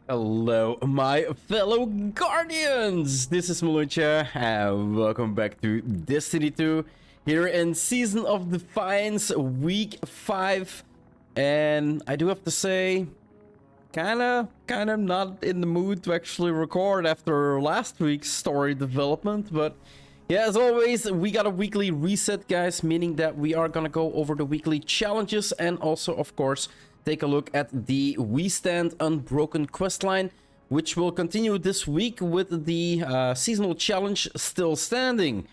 Hello, my fellow Guardians! This is Mloentje, and welcome back to Destiny 2, here in Season of Defiance, Week 5. And I do have to say, kinda not in the mood to actually record after last week's story development, but yeah, as always, we got a weekly reset, guys, meaning that we are gonna go over the weekly challenges and also, of course, take a look at the We Stand Unbroken questline, which will continue this week with the seasonal challenge Still Standing.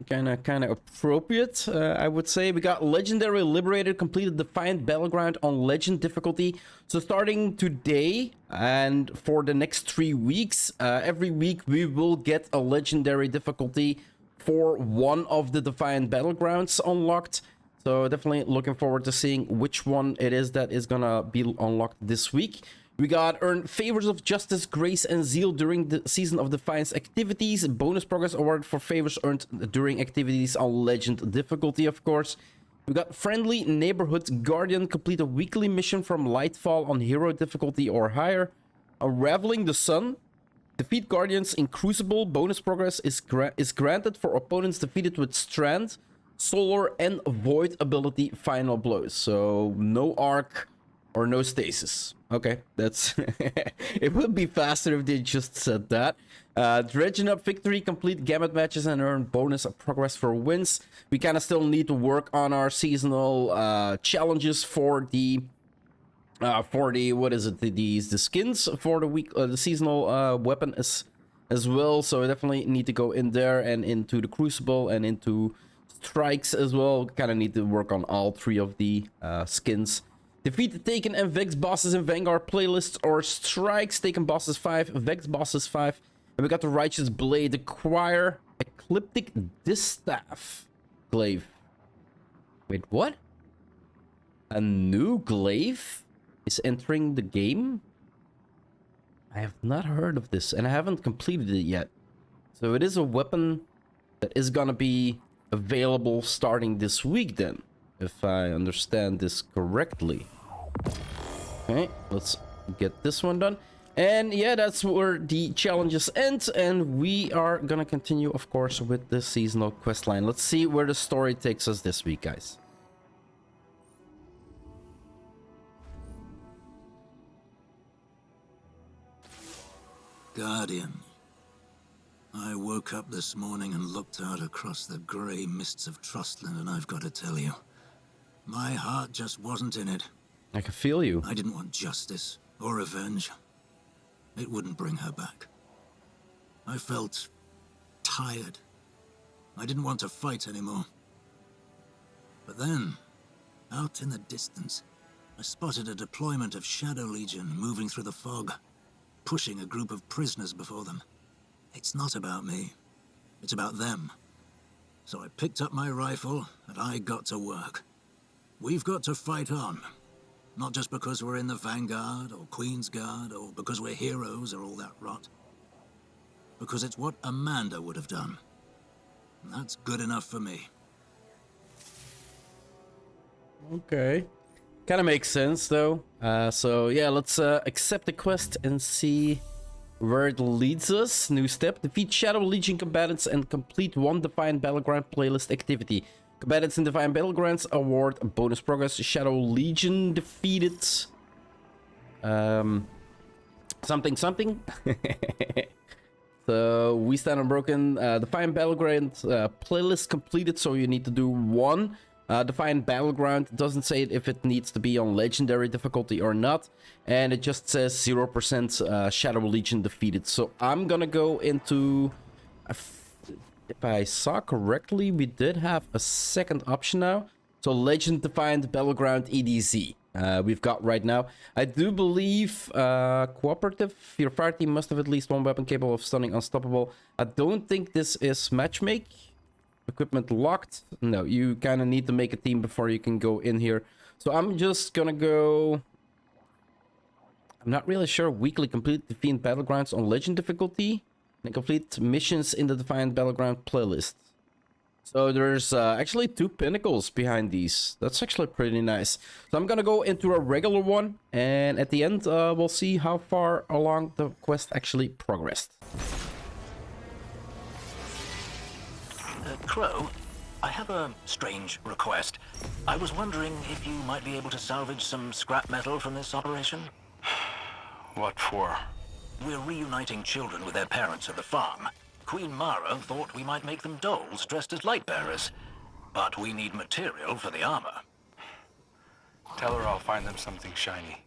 Kinda appropriate, I would say. We got Legendary Liberator completed Defiant Battleground on Legend difficulty. So starting today and for the next 3 weeks, every week we will get a Legendary difficulty for one of the Defiant Battlegrounds unlocked. So definitely looking forward to seeing which one it is that is gonna be unlocked this week. We got earn favors of justice, grace, and zeal during the Season of Defiance activities. Bonus progress awarded for favors earned during activities on Legend difficulty, of course. We got friendly neighborhood guardian complete a weekly mission from Lightfall on hero difficulty or higher. Unraveling the sun. Defeat guardians in Crucible. Bonus progress is granted for opponents defeated with Strand, Solar, and Void ability final blows. So no arc or no stasis. Okay, that's it would be faster if they just said that. Dredging up victory, complete gamut matches and earn bonus progress for wins. We kind of still need to work on our seasonal challenges for the what is it, the skins for the week, the seasonal weapon as well. So I definitely need to go in there and into the Crucible and into strikes as well. Kind of need to work on all 3 of the skins. Defeat the Taken and Vex bosses in Vanguard playlists or strikes. Taken bosses 5, Vex bosses 5. And we got the Righteous Blade. Acquire Ecliptic Distaff Glaive. Wait, what? A new glaive is entering the game? I have not heard of this and I haven't completed it yet. So it is a weapon that is gonna be available starting this week then, if I understand this correctly. Okay, let's get this one done. And yeah, that's where the challenges end, and we are gonna continue, of course, with the seasonal quest line. Let's see where the story takes us this week, guys. Guardian. I woke up this morning and looked out across the grey mists of Trustland, and I've got to tell you, my heart just wasn't in it. I can feel you. I didn't want justice or revenge. It wouldn't bring her back. I felt tired. I didn't want to fight anymore. But then, out in the distance, I spotted a deployment of Shadow Legion moving through the fog, pushing a group of prisoners before them. It's not about me. It's about them. So I picked up my rifle and I got to work. We've got to fight on. Not just because we're in the Vanguard or Queen's Guard or because we're heroes or all that rot. Because it's what Amanda would have done. And that's good enough for me. Okay. Kind of makes sense though. So yeah, let's accept the quest and see where it leads us. New step: defeat Shadow Legion combatants and complete 1 Defiant Battleground playlist activity. Combatants in Defiant Battlegrounds award bonus progress. Shadow Legion defeated something. So We Stand Unbroken, Defiant Battleground playlist completed, so you need to do 1. Defiant Battleground doesn't say if it needs to be on Legendary difficulty or not, and it just says 0% Shadow Legion defeated. So I'm gonna go into, if I saw correctly, we did have a second option now. So Legend Defiant Battleground EDZ we've got right now. I do believe cooperative. Your fire team must have at least 1 weapon capable of stunning unstoppable. I don't think this is matchmake. Equipment locked. No, you kind of need to make a team before you can go in here. So I'm just gonna go, I'm not really sure. Weekly complete Defiant Battlegrounds on Legend difficulty and complete missions in the Defiant Battleground playlist. So there's actually 2 pinnacles behind these. That's actually pretty nice. So I'm gonna go into a regular one, and at the end, we'll see how far along the quest actually progressed. Crow, I have a strange request. I was wondering if you might be able to salvage some scrap metal from this operation? What for? We're reuniting children with their parents at the farm. Queen Mara thought we might make them dolls dressed as light bearers. But we need material for the armor. Tell her I'll find them something shiny.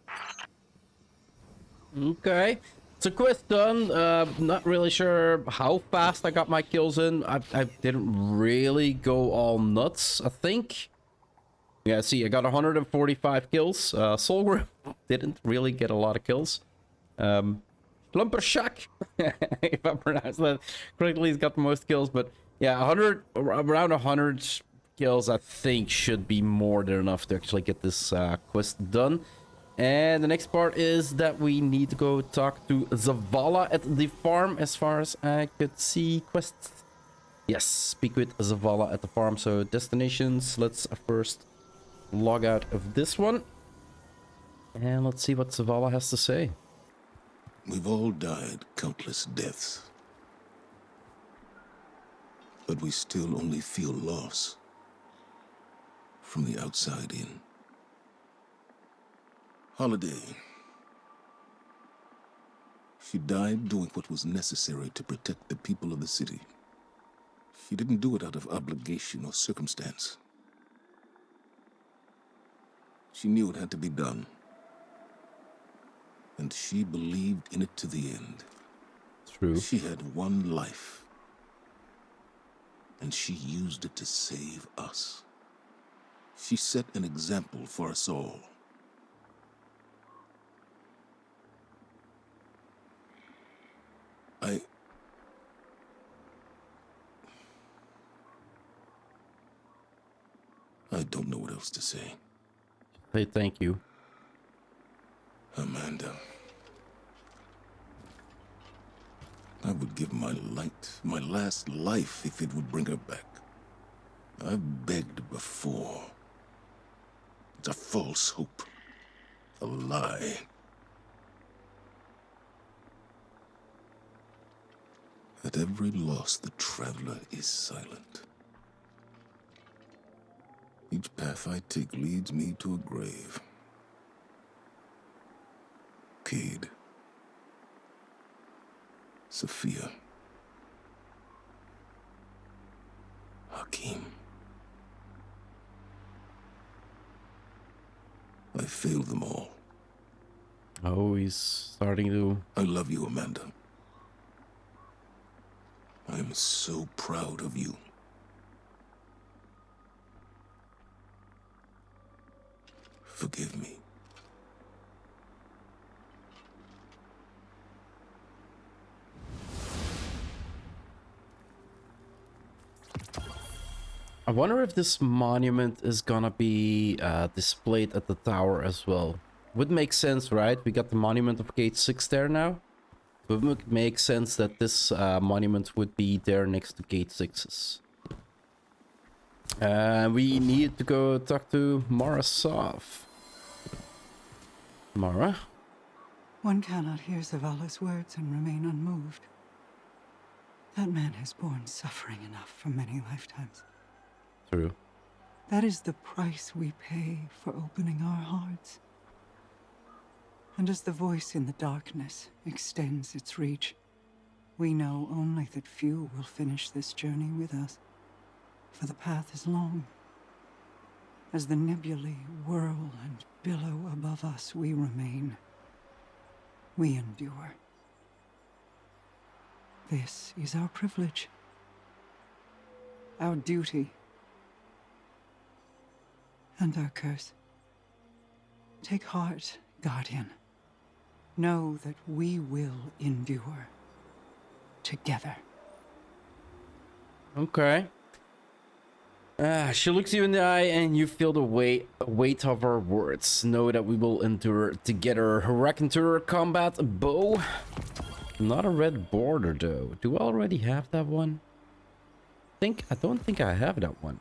Okay. So quest done. Not really sure how fast I got my kills in. I didn't really go all nuts, I think. Yeah, see, I got 145 kills. Solgrim didn't really get a lot of kills. Lumpershak, if I pronounce that correctly, he's got the most kills. But yeah, around 100 kills, I think, should be more than enough to actually get this quest done. And the next part is that we need to go talk to Zavala at the farm, as far as I could see quests. Yes, speak with Zavala at the farm. So destinations, let's first log out of this one. And let's see what Zavala has to say. We've all died countless deaths. But we still only feel loss from the outside in. Holiday. She died doing what was necessary to protect the people of the city. She didn't do it out of obligation or circumstance. She knew it had to be done. And she believed in it to the end. True. She had one life. And she used it to save us. She set an example for us all. I don't know what else to say. Say thank you. Amanda. I would give my last life, if it would bring her back. I've begged before. It's a false hope. A lie. At every loss, the traveler is silent. Each path I take leads me to a grave. Cade. Sophia. Hakim. I failed them all. Oh, he's starting to... I love you, Amanda. I am so proud of you. Forgive me. I wonder if this monument is gonna be displayed at the tower as well. Would make sense, right? We got the monument of Gate 6 there now. Would make sense that this monument would be there next to Gate 6's. We need to go talk to Mara Sov. Mara? One cannot hear Zavala's words and remain unmoved. That man has borne suffering enough for many lifetimes. True. That is the price we pay for opening our hearts. And as the voice in the darkness extends its reach, we know only that few will finish this journey with us, for the path is long. As the nebulae whirl and billow above us, we remain. We endure. This is our privilege, our duty, and our curse. Take heart, Guardian. Know that we will endure together. Okay. She looks you in the eye and you feel the weight of her words. Know that we will endure together. Raconteur combat bow. Not a red border though. Do I already have that one? don't think I have that one.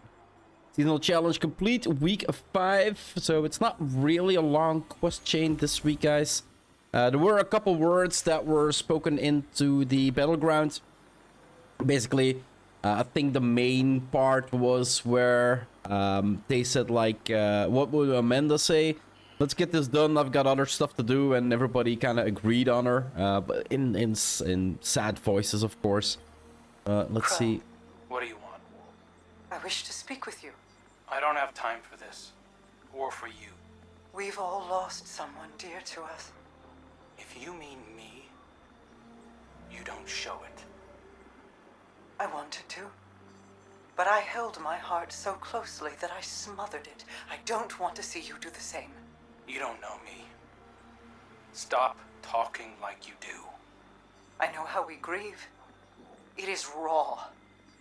Seasonal challenge complete, week 5. So it's not really a long quest chain this week, guys. There were a couple words that were spoken into the battleground. Basically, I think the main part was where they said, like, what would Amanda say? Let's get this done. I've got other stuff to do, and everybody kind of agreed on her, but in sad voices, of course. Let's see. What do you want? I wish to speak with you. I don't have time for this. Or for you. We've all lost someone dear to us. If you mean me, you don't show it. I wanted to. But I held my heart so closely that I smothered it. I don't want to see you do the same. You don't know me. Stop talking like you do. I know how we grieve. It is raw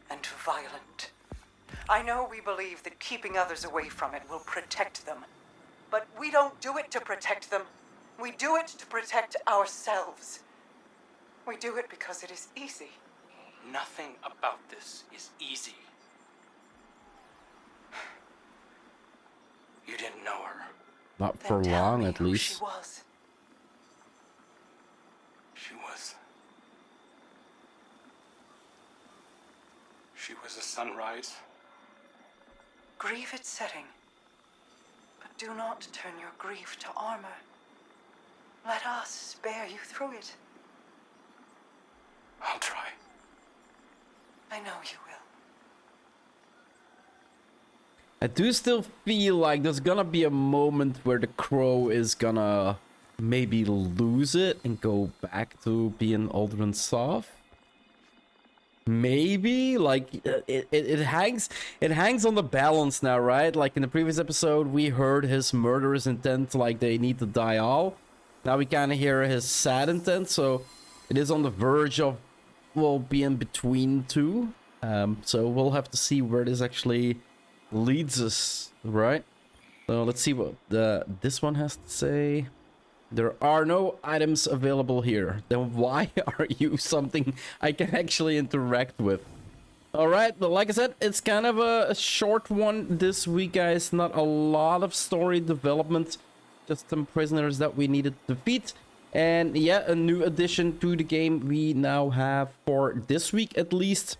and violent. I know we believe that keeping others away from it will protect them. But we don't do it to protect them. We do it to protect ourselves. We do it because it is easy. Nothing about this is easy. You didn't know her. Not Then for tell long, me at who least. she was. She was a sunrise. Grieve its setting. But do not turn your grief to armor. Let us spare you through it. I'll try. I know you will. I do still feel like there's gonna be a moment where the crow is gonna maybe lose it and go back to being older and soft. Maybe, like, it hangs on the balance now, right? Like in the previous episode, we heard his murderous intent, like they need to die all. Now we kind of hear his sad intent, so it is on the verge of, well, being between two. So we'll have to see where this actually leads us, right? So let's see what this one has to say. There are no items available here. Then why are you something I can actually interact with? Alright, but like I said, it's kind of a short one this week, guys. Not a lot of story development. Just some prisoners that we needed to defeat. And yeah, a new addition to the game we now have for this week at least.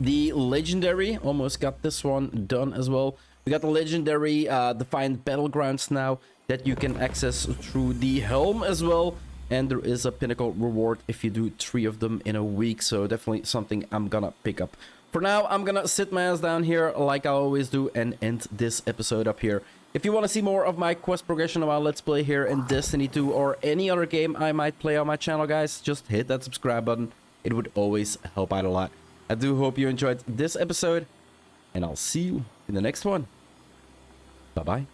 The legendary, almost got this one done as well. We got the legendary Defiant Battlegrounds now that you can access through the helm as well. And there is a pinnacle reward if you do 3 of them in a week. So definitely something I'm gonna pick up. For now, I'm gonna sit my ass down here like I always do and end this episode up here. If you want to see more of my quest progression while Let's Play here in Destiny 2 or any other game I might play on my channel, guys, just hit that subscribe button. It would always help out a lot. I do hope you enjoyed this episode, and I'll see you in the next one. Bye-bye.